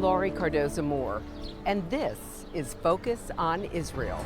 Laurie Cardozo-Moore, and this is Focus on Israel.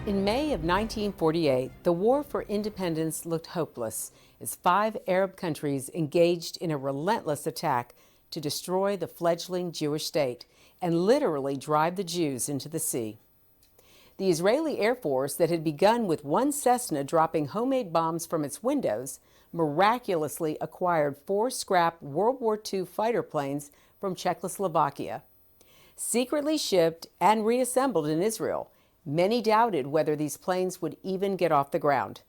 In May of 1948, the war for independence looked hopeless as 5 Arab countries engaged in a relentless attack to destroy the fledgling Jewish state and literally drive the Jews into the sea. The Israeli Air Force that had begun with one Cessna dropping homemade bombs from its windows miraculously acquired 4 scrap World War II fighter planes from Czechoslovakia. Secretly shipped and reassembled in Israel, many doubted whether these planes would even get off the ground.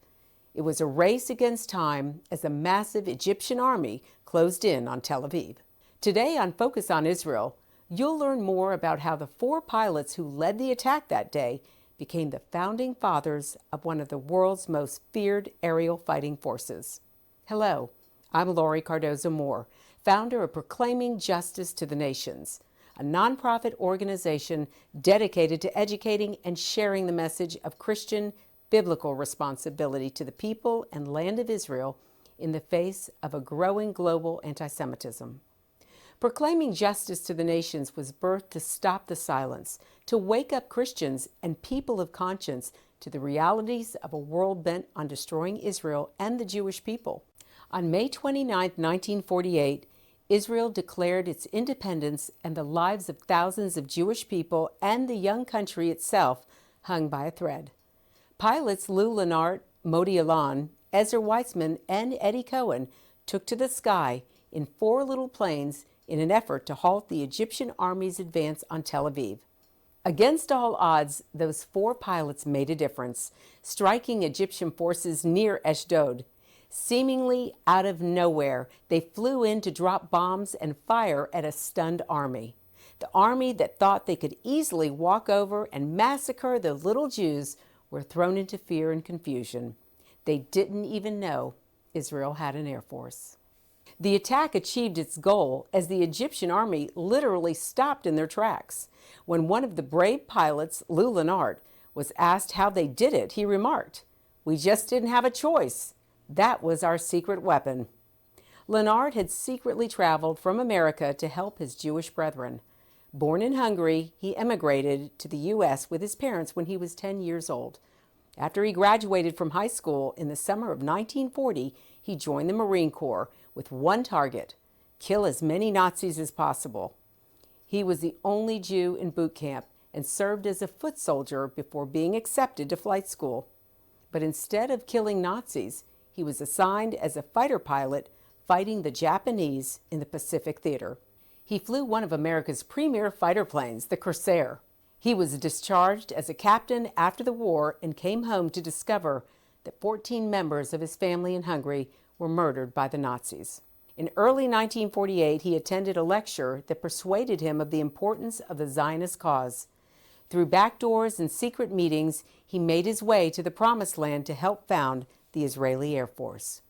It was a race against time as a massive Egyptian army closed in on Tel Aviv. Today on Focus on Israel, you'll learn more about how the 4 pilots who led the attack that day became the founding fathers of one of the world's most feared aerial fighting forces. Hello, I'm Laurie Cardozo-Moore, founder of Proclaiming Justice to the Nations, a nonprofit organization dedicated to educating and sharing the message of Christian biblical responsibility to the people and land of Israel in the face of a growing global anti-Semitism. Proclaiming Justice to the Nations was birthed to stop the silence, to wake up Christians and people of conscience to the realities of a world bent on destroying Israel and the Jewish people. On May 29, 1948, Israel declared its independence, and the lives of thousands of Jewish people and the young country itself hung by a thread. Pilots Lou Lenart, Modi Alan, Ezra Weissman, and Eddie Cohen took to the sky in 4 little planes in an effort to halt the Egyptian army's advance on Tel Aviv. Against all odds, those 4 pilots made a difference, striking Egyptian forces near Ashdod. Seemingly out of nowhere, they flew in to drop bombs and fire at a stunned army. The army that thought they could easily walk over and massacre the little Jews were thrown into fear and confusion. They didn't even know Israel had an air force. The attack achieved its goal as the Egyptian army literally stopped in their tracks. When one of the brave pilots, Lou Lenart, was asked how they did it, he remarked, "We just didn't have a choice. That was our secret weapon." Lenart had secretly traveled from America to help his Jewish brethren. Born in Hungary, he emigrated to the U.S. with his parents when he was 10 years old. After he graduated from high school in the summer of 1940, he joined the Marine Corps with one target: kill as many Nazis as possible. He was the only Jew in boot camp and served as a foot soldier before being accepted to flight school. But instead of killing Nazis, he was assigned as a fighter pilot fighting the Japanese in the Pacific Theater. He flew one of America's premier fighter planes, the Corsair. He was discharged as a captain after the war and came home to discover that 14 members of his family in Hungary were murdered by the Nazis. In early 1948, he attended a lecture that persuaded him of the importance of the Zionist cause. Through back doors and secret meetings, he made his way to the Promised Land to help found the Israeli Air Force.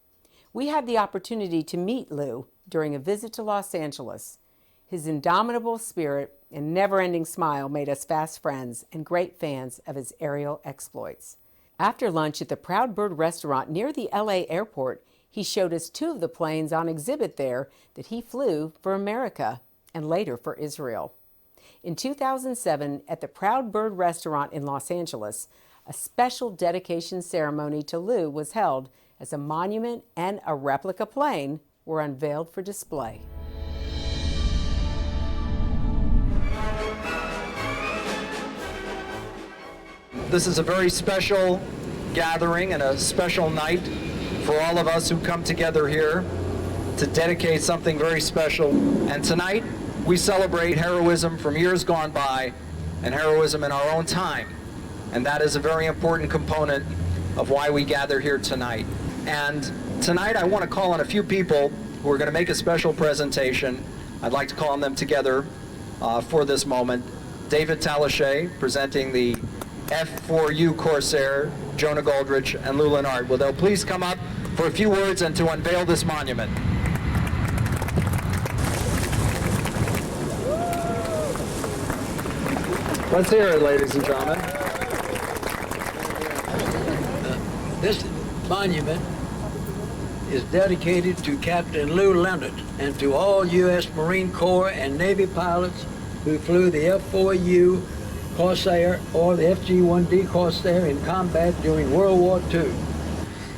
We had the opportunity to meet Lou during a visit to Los Angeles. His indomitable spirit and never-ending smile made us fast friends and great fans of his aerial exploits. After lunch at the Proud Bird restaurant near the LA airport, he showed us 2 of the planes on exhibit there that he flew for America and later for Israel. In 2007, at the Proud Bird restaurant in Los Angeles, a special dedication ceremony to Lou was held as a monument and a replica plane were unveiled for display. This is a very special gathering and a special night for all of us who come together here to dedicate something very special. And tonight, we celebrate heroism from years gone by and heroism in our own time. And that is a very important component of why we gather here tonight. And Tonight, I want to call on a few people who are going to make a special presentation. I'd like to call on them together for this moment. David Talashe, presenting the F4U Corsair, Jonah Goldrich, and Lou Leonard. Will they please come up for a few words and to unveil this monument? Let's hear it, ladies and gentlemen. This monument is dedicated to Captain Lou Leonard and to all U.S. Marine Corps and Navy pilots who flew the F4U Corsair or the FG-1D Corsair in combat during World War II.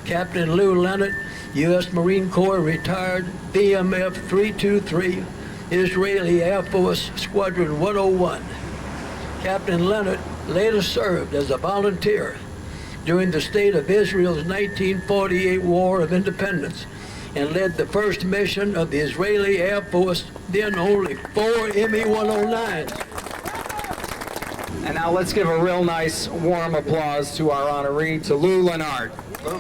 Captain Lou Leonard, U.S. Marine Corps, retired BMF 323, Israeli Air Force Squadron 101. Captain Leonard later served as a volunteer during the State of Israel's 1948 War of Independence and led the first mission of the Israeli Air Force, then only 4 Me-109s. And now let's give a real nice warm applause to our honoree, to Lou Leonard. Lou.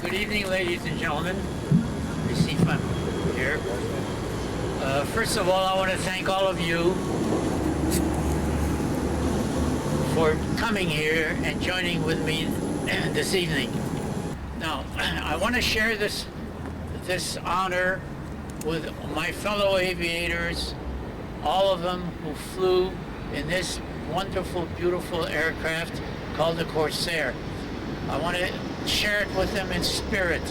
Good evening, ladies and gentlemen. Let me see if I'm here. First of all, I want to thank all of you for coming here and joining with me this evening. Now, I want to share this honor with my fellow aviators, all of them who flew in this wonderful, beautiful aircraft called the Corsair. I want to share it with them in spirit,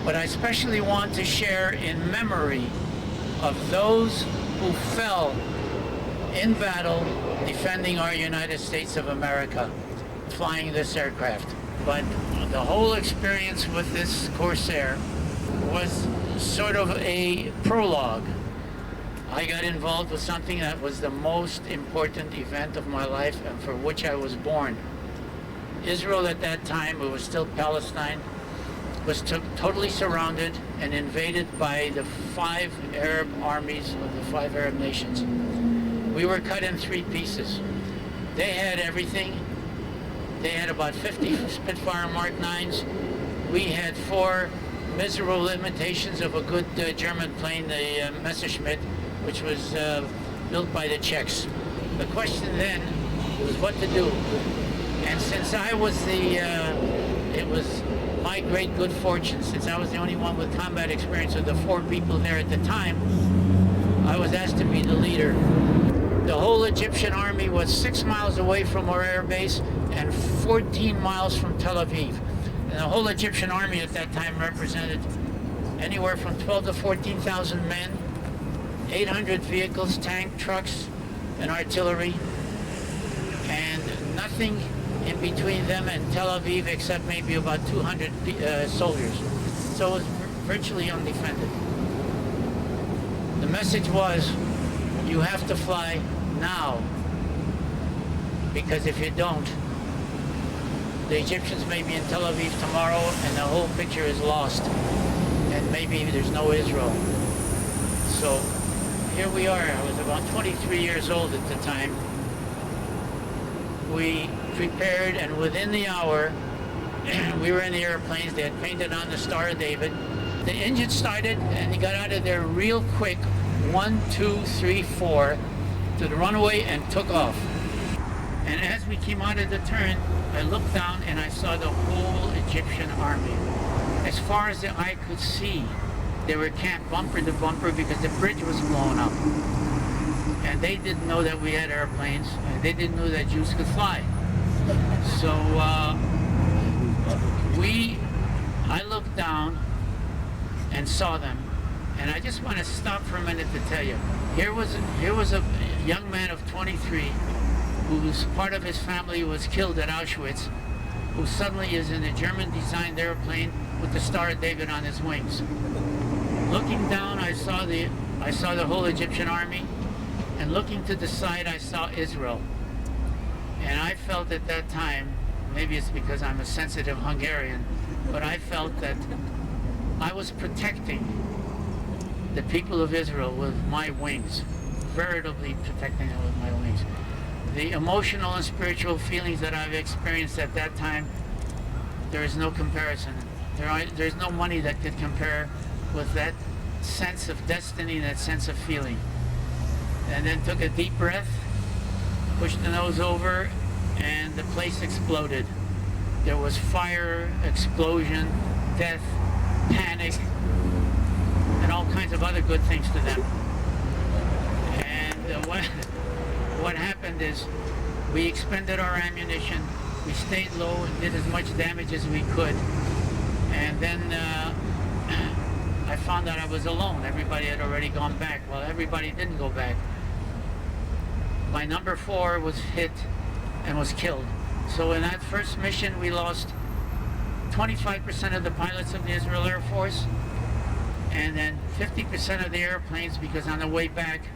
but I especially want to share in memory of those who fell in battle defending our United States of America, flying this aircraft. But the whole experience with this Corsair was sort of a prologue. I got involved with something that was the most important event of my life and for which I was born. Israel at that time, it was still Palestine, was totally surrounded and invaded by the 5 Arab armies of the 5 Arab nations. We were cut in 3 pieces. They had everything. They had about 50 Spitfire Mark 9s. We had 4 miserable imitations of a good German plane, the Messerschmitt, which was built by the Czechs. The question then was what to do. And since I was it was my great good fortune, since I was the only one with combat experience of the 4 people there at the time, I was asked to be the leader. The whole Egyptian army was 6 miles away from our air base and 14 miles from Tel Aviv. And the whole Egyptian army at that time represented anywhere from 12 to 14,000 men, 800 vehicles, tank, trucks, and artillery, and nothing in between them and Tel Aviv except maybe about 200 soldiers. So it was virtually undefended. The message was, you have to fly now, because if you don't, the Egyptians may be in Tel Aviv tomorrow and the whole picture is lost, and maybe there's no Israel. So here we are. I was about 23 years old at the time. We prepared, and within the hour, we were in the airplanes. They had painted on the Star of David. The engine started, and they got out of there real quick, 1, 2, 3, 4, to the runway and took off. And as we came out of the turn, I looked down and I saw the whole Egyptian army. As far as the eye could see, they were camped bumper to bumper because the bridge was blown up. And they didn't know that we had airplanes. And they didn't know that Jews could fly. So I looked down and saw them. And I just want to stop for a minute to tell you, here was a young man of 23 whose part of his family was killed at Auschwitz, who suddenly is in a German-designed airplane with the Star of David on his wings. Looking down, I saw the whole Egyptian army, and looking to the side, I saw Israel. And I felt at that time, maybe it's because I'm a sensitive Hungarian, but I felt that I was protecting the people of Israel with my wings. veritably protecting it with my wings. The emotional and spiritual feelings that I've experienced at that time, there is no comparison. There's no money that could compare with that sense of destiny, that sense of feeling. And then took a deep breath, pushed the nose over, and the place exploded. There was fire, explosion, death, panic, and all kinds of other good things to them. And what happened is we expended our ammunition, we stayed low and did as much damage as we could. And then I found out I was alone. Everybody had already gone back. Well, everybody didn't go back. My number 4 was hit and was killed. So in that first mission, we lost 25% of the pilots of the Israel Air Force, and then 50% of the airplanes, because on the way back,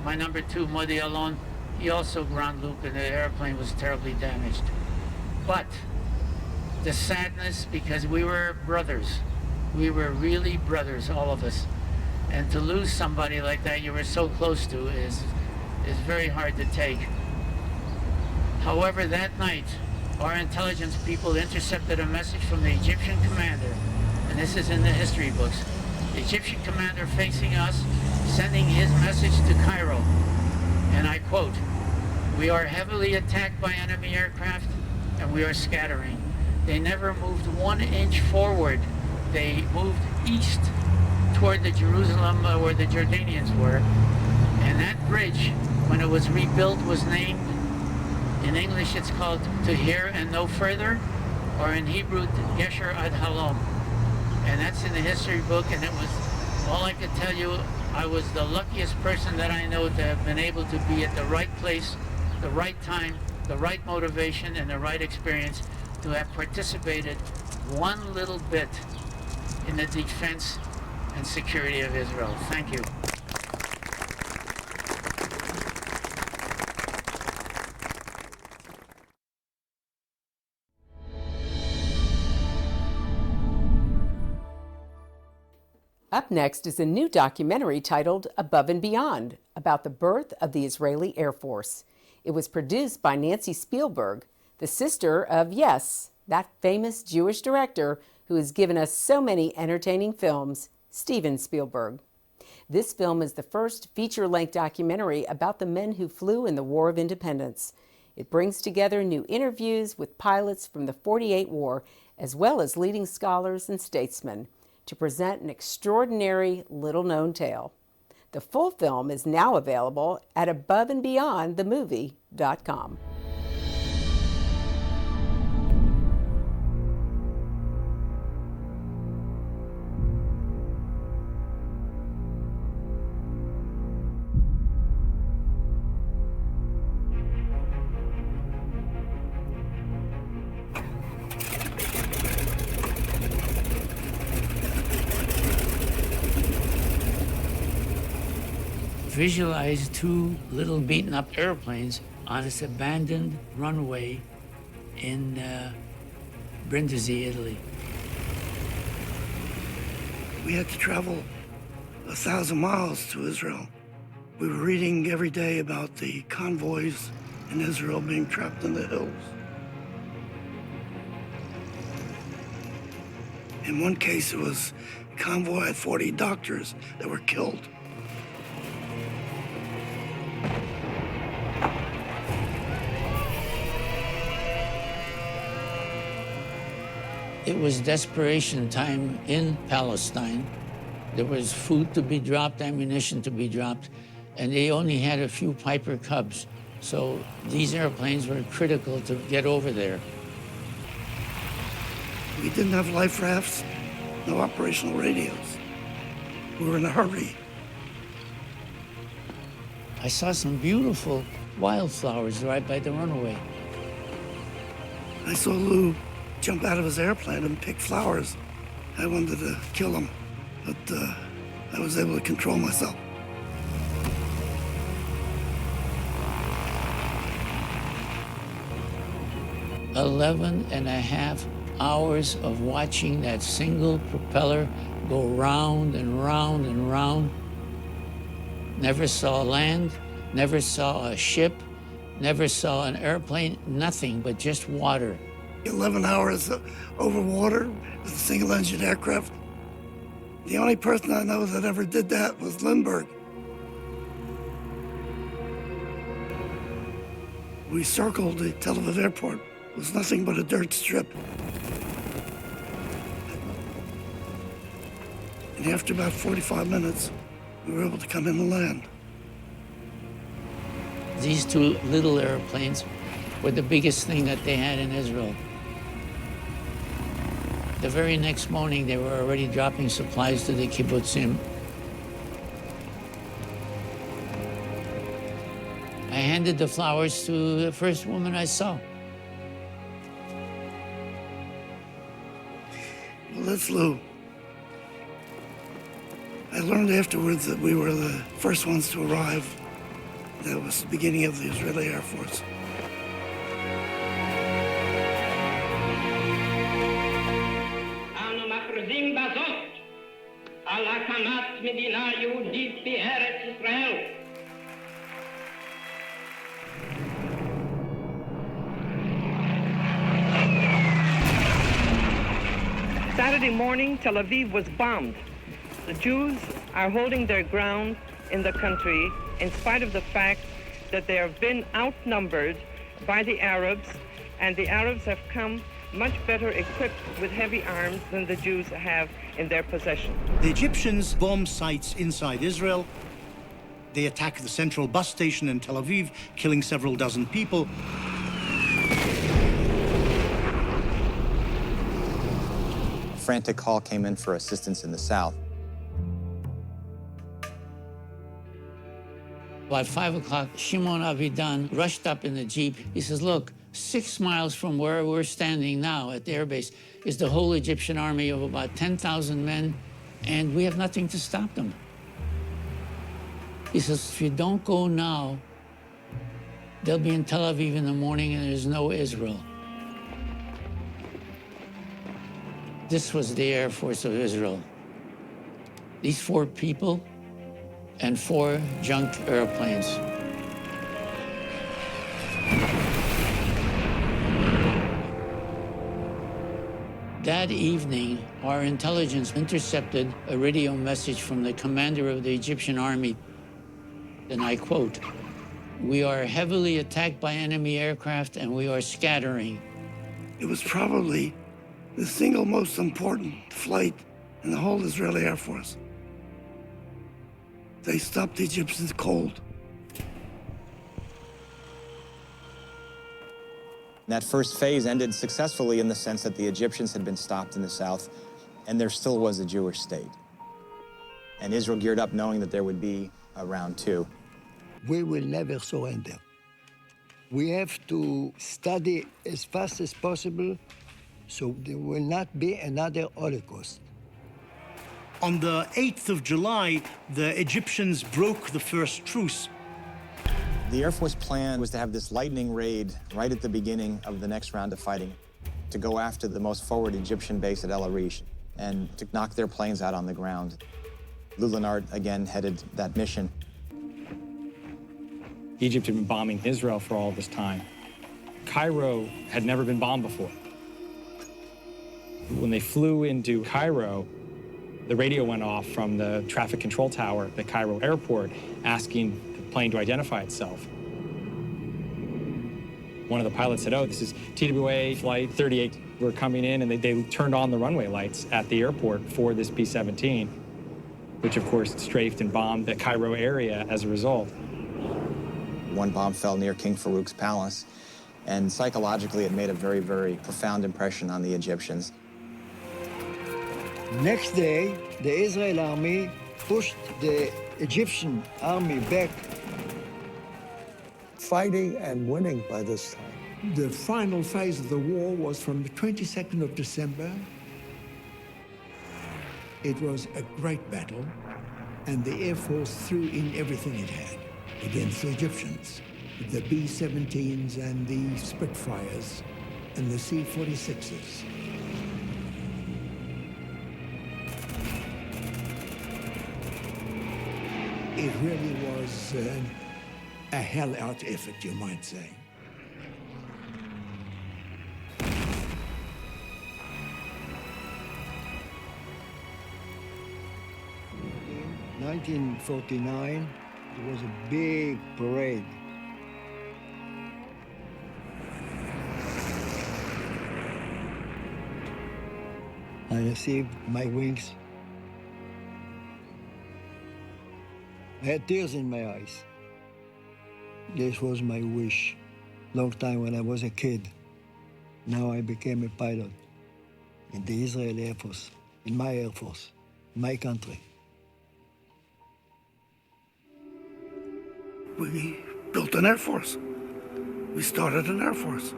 my number 2, Modi Alon, he also ground looped and the airplane was terribly damaged. But the sadness, because we were brothers. We were really brothers, all of us. And to lose somebody like that you were so close to is very hard to take. However, that night, our intelligence people intercepted a message from the Egyptian commander, and this is in the history books. The Egyptian commander facing us, sending his message to Cairo, and I quote, "We are heavily attacked by enemy aircraft, and we are scattering." They never moved 1 inch forward. They moved east toward the Jerusalem where the Jordanians were, and that bridge, when it was rebuilt, was named, in English it's called "To Here and No Further," or in Hebrew, "Gesher Ad Halom." And that's in the history book, and it was, all I could tell you, I was the luckiest person that I know to have been able to be at the right place, the right time, the right motivation, and the right experience to have participated one little bit in the defense and security of Israel. Thank you. Up next is a new documentary titled Above and Beyond, about the birth of the Israeli Air Force. It was produced by Nancy Spielberg, the sister of, yes, that famous Jewish director who has given us so many entertaining films, Steven Spielberg. This film is the first feature-length documentary about the men who flew in the War of Independence. It brings together new interviews with pilots from the '48 war, as well as leading scholars and statesmen, to present an extraordinary, little-known tale. The full film is now available at aboveandbeyondthemovie.com. Visualize 2 little beaten up airplanes on this abandoned runway in Brindisi, Italy. We had to travel 1,000 miles to Israel. We were reading every day about the convoys in Israel being trapped in the hills. In one case, it was a convoy had 40 doctors that were killed. It was desperation time in Palestine. There was food to be dropped, ammunition to be dropped, and they only had a few Piper Cubs. So these airplanes were critical to get over there. We didn't have life rafts, no operational radios. We were in a hurry. I saw some beautiful wildflowers right by the runway. I saw Lou jump out of his airplane and pick flowers. I wanted to kill him, but I was able to control myself. "11.5 hours of watching that single propeller go round and round and round. never saw land, never saw a ship, never saw an airplane, nothing but just water. 11 hours over water with a single-engine aircraft. The only person I know that ever did that was Lindbergh. We circled the Tel Aviv airport. It was nothing but a dirt strip. And after about 45 minutes, we were able to come in and land. These two little airplanes were the biggest thing that they had in Israel. The very next morning, they were already dropping supplies to the kibbutzim. I handed the flowers to the first woman I saw. Well, that's Lou. I learned afterwards that we were the first ones to arrive. That was the beginning of the Israeli Air Force. אנו מכריזים בזאת על הקמת מדינה יהודית בארץ ישראל. Saturday morning, Tel Aviv was bombed. The Jews are holding their ground in the country in spite of the fact that they have been outnumbered by the Arabs, and the Arabs have come much better equipped with heavy arms than the Jews have in their possession. The Egyptians bomb sites inside Israel. They attack the central bus station in Tel Aviv, killing several dozen people. A frantic call came in for assistance in the south. About 5 o'clock, Shimon Avidan rushed up in the Jeep. He says, look, 6 miles from where we're standing now at the airbase is the whole Egyptian army of about 10,000 men, and we have nothing to stop them. He says, if you don't go now, they'll be in Tel Aviv in the morning and there's no Israel. This was the Air Force of Israel. These 4 people and 4 junk airplanes. That evening, our intelligence intercepted a radio message from the commander of the Egyptian army, and I quote, "We are heavily attacked by enemy aircraft and we are scattering." It was probably the single most important flight in the whole Israeli Air Force. They stopped the Egyptians cold. That first phase ended successfully in the sense that the Egyptians had been stopped in the south, and there still was a Jewish state. And Israel geared up knowing that there would be a round 2. We will never surrender. We have to study as fast as possible so there will not be another Holocaust. On the 8th of July, the Egyptians broke the first truce. The Air Force plan was to have this lightning raid right at the beginning of the next round of fighting, to go after the most forward Egyptian base at El Arish and to knock their planes out on the ground. Lou Lenard, again, headed that mission. Egypt had been bombing Israel for all this time. Cairo had never been bombed before. When they flew into Cairo, the radio went off from the traffic control tower at the Cairo airport asking the plane to identify itself. One of the pilots said, oh, this is TWA Flight 38. We're coming in, and they turned on the runway lights at the airport for this B-17, which of course strafed and bombed the Cairo area as a result. One bomb fell near King Farouk's palace, and psychologically it made a very, very profound impression on the Egyptians. Next day, the Israeli army pushed the Egyptian army back. Fighting and winning by this time. The final phase of the war was from the 22nd of December. It was a great battle, and the Air Force threw in everything it had against the Egyptians, the B-17s and the Spitfires and the C-46s. it really was a hell-out effort, you might say. In 1949, there was a big parade. I received my wings. I had tears in my eyes. This was my wish. Long time when I was a kid. Now I became a pilot in the Israeli Air Force, in my Air Force, my country. We built an Air Force. We started an Air Force.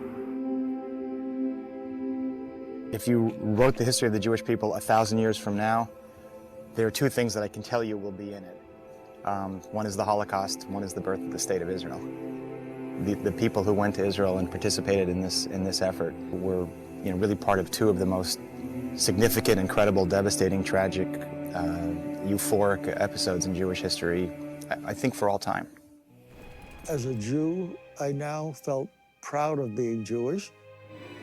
If you wrote the history of the Jewish people 1,000 years from now, there are two things that I can tell you will be in it. One is the Holocaust, one is the birth of the State of Israel. The people who went to Israel and participated in this effort were, really part of two of the most significant, incredible, devastating, tragic, euphoric episodes in Jewish history, I think for all time. As a Jew, I now felt proud of being Jewish.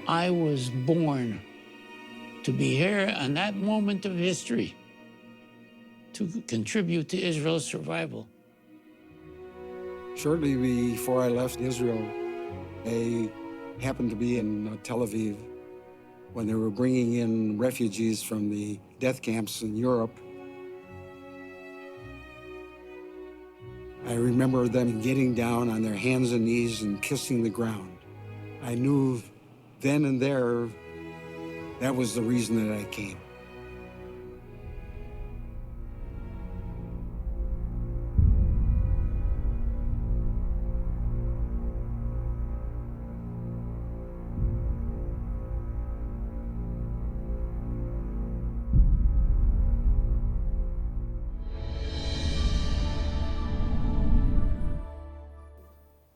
I was born to be here on that moment of history, to contribute to Israel's survival. Shortly before I left Israel, I happened to be in Tel Aviv when they were bringing in refugees from the death camps in Europe. I remember them getting down on their hands and knees and kissing the ground. I knew then and there that was the reason that I came.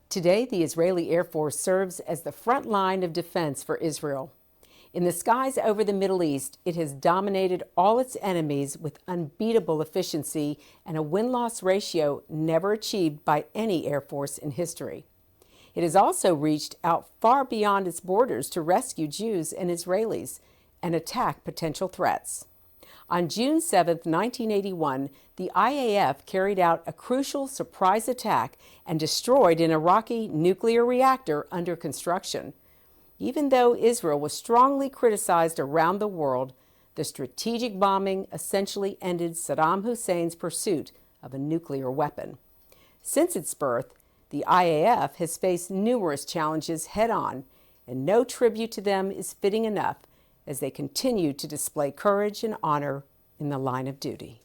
Today, the Israeli Air Force serves as the front line of defense for Israel. In the skies over the Middle East, it has dominated all its enemies with unbeatable efficiency and a win-loss ratio never achieved by any Air Force in history. It has also reached out far beyond its borders to rescue Jews and Israelis and attack potential threats. On June 7, 1981, the IAF carried out a crucial surprise attack and destroyed an Iraqi nuclear reactor under construction. Even though Israel was strongly criticized around the world, the strategic bombing essentially ended Saddam Hussein's pursuit of a nuclear weapon. Since its birth, the IAF has faced numerous challenges head-on, and no tribute to them is fitting enough as they continue to display courage and honor in the line of duty.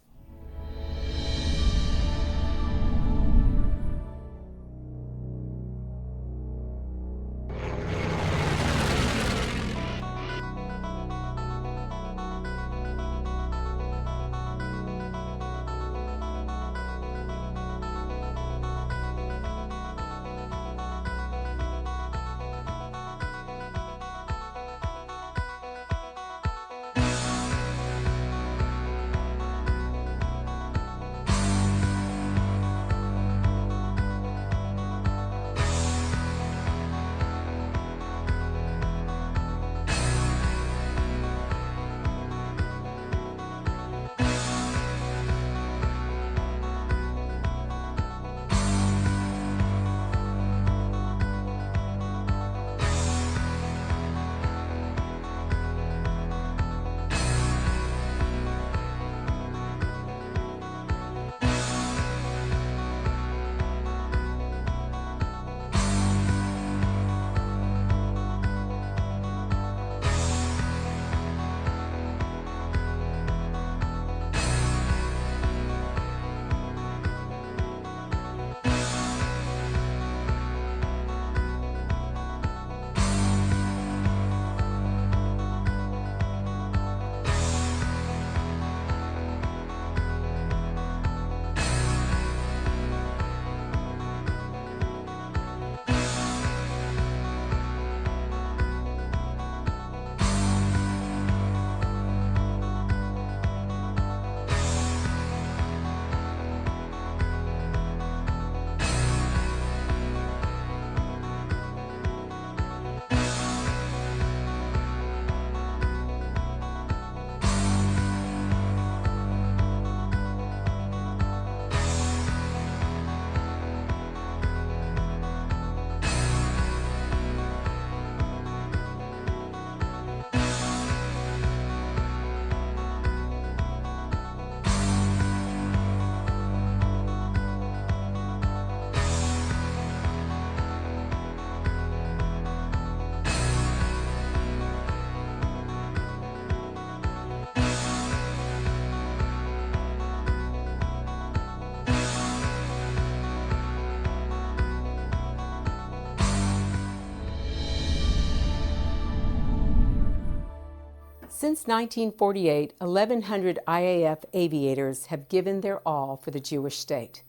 Since 1948, 1,100 IAF aviators have given their all for the Jewish state.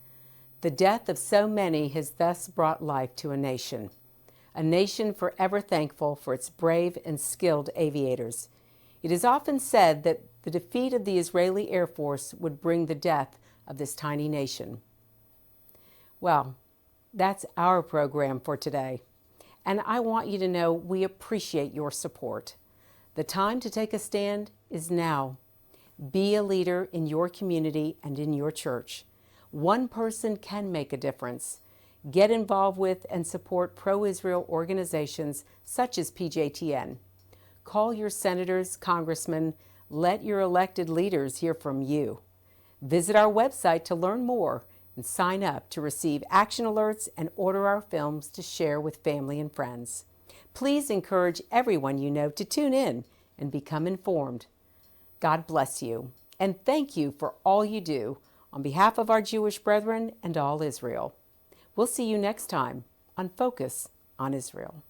The death of so many has thus brought life to a nation forever thankful for its brave and skilled aviators. It is often said that the defeat of the Israeli Air Force would bring the death of this tiny nation. Well, that's our program for today, and I want you to know we appreciate your support. The time to take a stand is now. Be a leader in your community and in your church. One person can make a difference. Get involved with and support pro-Israel organizations such as PJTN. Call your senators, congressmen. Let your elected leaders hear from you. Visit our website to learn more and sign up to receive action alerts and order our films to share with family and friends. Please encourage everyone you know to tune in and become informed. God bless you, and thank you for all you do on behalf of our Jewish brethren and all Israel. We'll see you next time on Focus on Israel.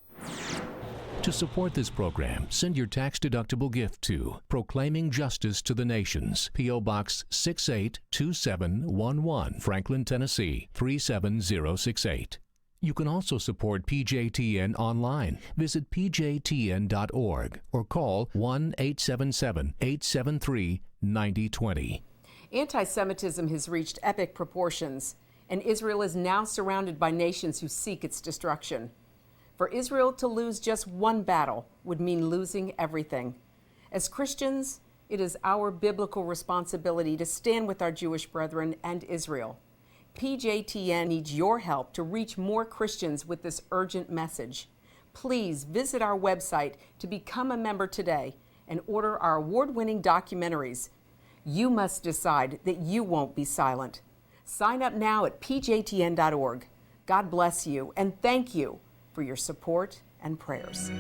To support this program, send your tax-deductible gift to Proclaiming Justice to the Nations, P.O. Box 682711, Franklin, Tennessee 37068. You can also support PJTN online. Visit pjtn.org or call 1-877-873-9020. Anti-Semitism has reached epic proportions, and Israel is now surrounded by nations who seek its destruction. For Israel to lose just one battle would mean losing everything. As Christians, it is our biblical responsibility to stand with our Jewish brethren and Israel. PJTN needs your help to reach more Christians with this urgent message. Please visit our website to become a member today and order our award-winning documentaries. You must decide that you won't be silent. Sign up now at pjtn.org. God bless you, and thank you for your support and prayers.